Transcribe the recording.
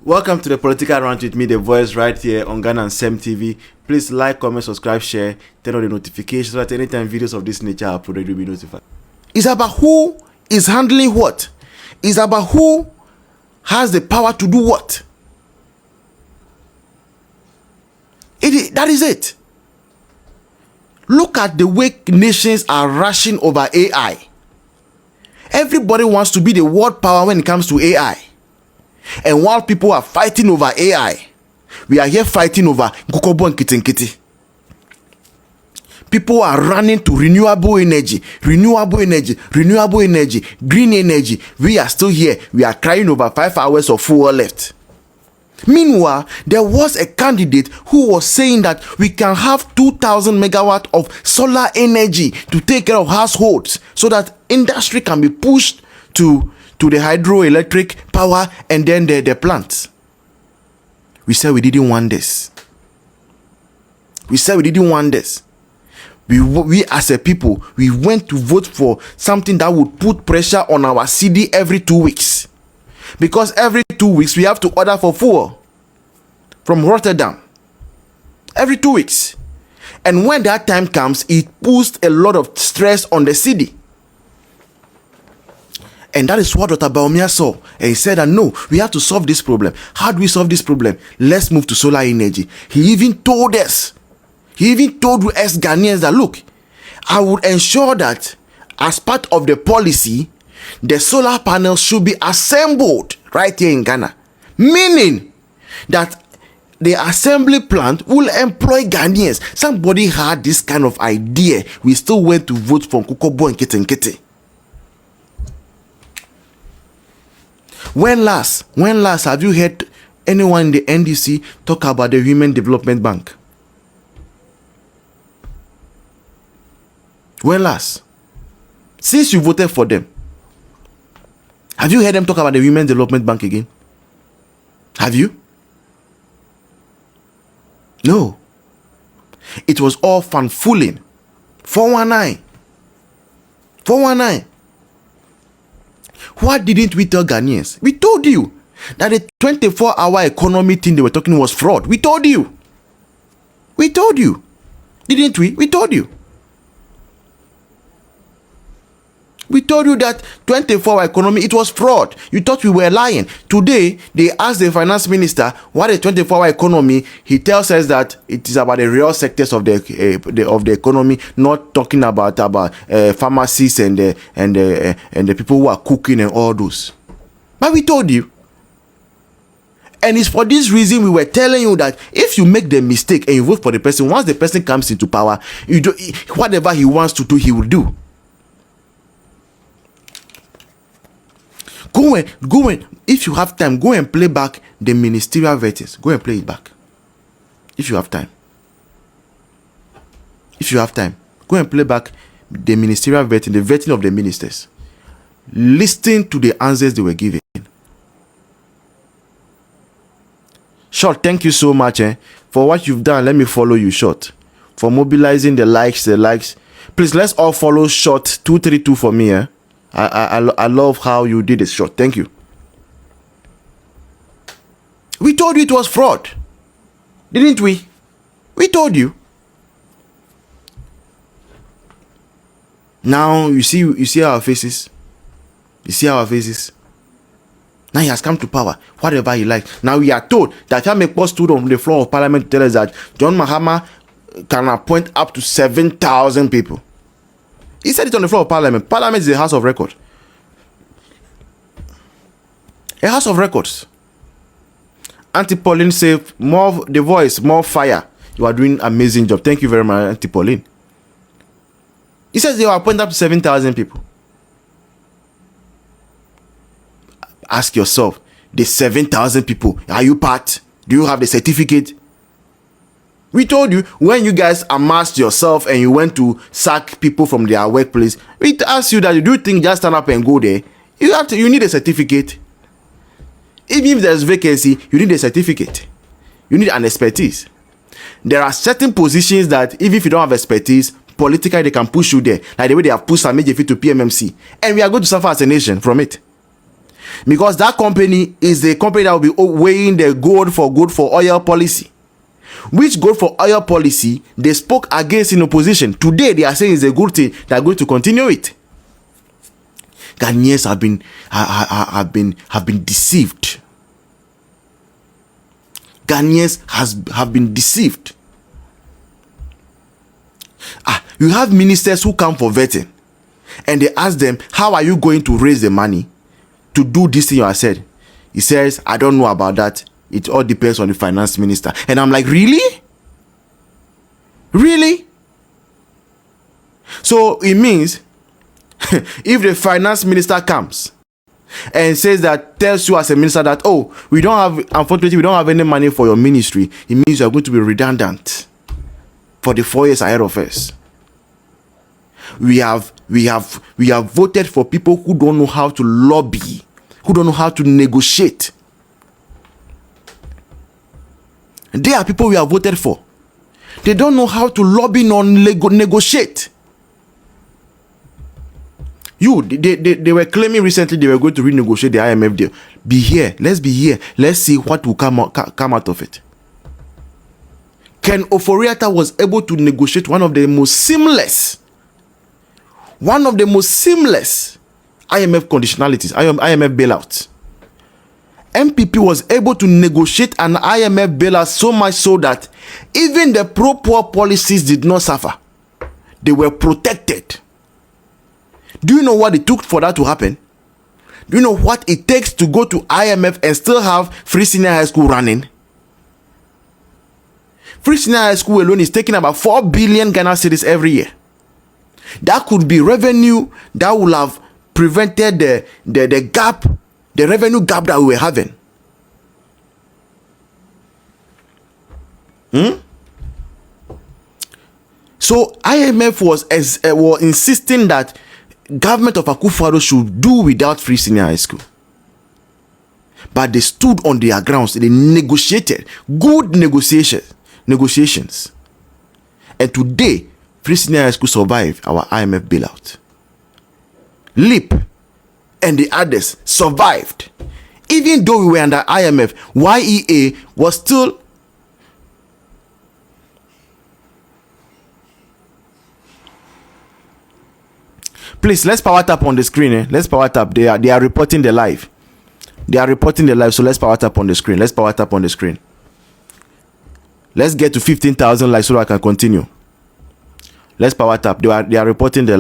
Welcome to the Political Rant with me, the voice, right here on Ghanaians TV. Please like, comment, subscribe, share, turn on the notifications so that anytime videos of this nature are uploaded, you'll be notified. It's about who is handling what. It's about who has the power to do what. That is it. Look at the way nations are rushing over AI. Everybody wants to be the world power when it comes to AI. And while people are fighting over AI, we are here fighting over Nkoko and nkitikiti. People are running to renewable energy, green energy. We are still here. We are crying over 5 hours of fuel left. Meanwhile, there was a candidate who was saying that we can have 2,000 megawatt of solar energy to take care of households so that industry can be pushed to the hydroelectric power and then the plants. We said we didn't want this. We as a people, we went to vote for something that would put pressure on our CD every 2 weeks. Because every 2 weeks we have to order for fuel from Rotterdam. Every 2 weeks. And when that time comes, it puts a lot of stress on the city. And that is what Dr. Baumia saw. And he said that no, we have to solve this problem. How do we solve this problem? Let's move to solar energy. He even told us Ghanaians that look, I would ensure that as part of the policy, the solar panels should be assembled right here in Ghana. Meaning that the assembly plant will employ Ghanaians. Somebody had this kind of idea. We still went to vote for Nkoko and nkitikiti. When last have you heard anyone in the NDC talk about the Human Development Bank? When last? Since you voted for them, have you heard them talk about the Human Development Bank again? Have you? No. It was all fanfooling. 419. What didn't we tell Ghanaians? We told you that the 24-hour economy thing they were talking was fraud. We told you. Didn't we? We told you. We told you that 24-hour economy, it was fraud. You thought we were lying. Today, they asked the finance minister what a 24-hour economy. He tells us that it is about the real sectors of the economy, not talking about pharmacies and the people who are cooking and all those. But we told you. And it's for this reason we were telling you that if you make the mistake and you vote for the person, once the person comes into power, whatever he wants to do, he will do. Go and, if you have time, go and play back the ministerial vetting. Go and play it back. If you have time. Go and play back the ministerial vetting, the vetting of the ministers. Listen to the answers they were giving. Short, thank you so much for what you've done. Let me follow you, Short. For mobilizing the likes. Please, let's all follow Short 232 for me. I love how you did it, Short. Thank you. We told you it was fraud, didn't we? We told you. Now you see our faces. Now he has come to power. Whatever he likes. Now we are told that Nkoko stood on the floor of Parliament to tell us that John Mahama can appoint up to 7,000 people. He said it on the floor of Parliament. Parliament is a house of record. A house of records. Auntie Pauline said, more the voice, more fire. You are doing an amazing job. Thank you very much, Auntie Pauline. He says they will appoint up to 7,000 people. Ask yourself, the 7,000 people, are you part? Do you have the certificate? We told you when you guys amassed yourself and you went to sack people from their workplace, we asked you that you do think just stand up and go there. You need a certificate. Even if there's vacancy, you need a certificate. You need an expertise. There are certain positions that even if you don't have expertise, politically they can push you there, like the way they have pushed Samejefi to PMMC, and we are going to suffer as a nation from it. Because that company is the company that will be weighing the gold for oil policy. Which gold for oil policy they spoke against in opposition. Today they are saying it's a good thing. They are going to continue it. Ghanaians have been deceived. Ghanaians have been deceived. You have ministers who come for vetting, and they ask them, how are you going to raise the money to do this thing you have said? He says, I don't know about that. It all depends on the finance minister. And I'm like, really? Really? So it means if the finance minister comes and says that, tells you as a minister that, oh, unfortunately we don't have any money for your ministry, it means you are going to be redundant for the 4 years ahead of us. We have voted for people who don't know how to lobby, who don't know how to negotiate. They are people we have voted for. They don't know how to lobby nor negotiate. They were claiming recently they were going to renegotiate the IMF deal. Be here. Let's be here. Let's see what will come out of it. Ken Ofori-Atta was able to negotiate one of the most seamless IMF conditionalities, IMF bailouts. MPP was able to negotiate an IMF bailout so much so that even the pro-poor policies did not suffer. They were protected. Do you know what it took for that to happen? Do you know what it takes to go to IMF and still have free senior high school running? Free senior high school alone is taking about 4 billion Ghana cedis every year. That could be revenue that will have prevented the gap, the revenue gap that we were having. So IMF was insisting that government of Akufo-Addo should do without free senior high school. But they stood on their grounds. They negotiated good negotiations. And today, free senior high school survived our IMF bailout. LEAP and the others survived. Even though we were under IMF, YEA was still please, let's power tap on the screen. Let's power tap. They are reporting the live. So let's power tap on the screen. Let's get to 15,000 likes so I can continue. Let's power tap. They are reporting the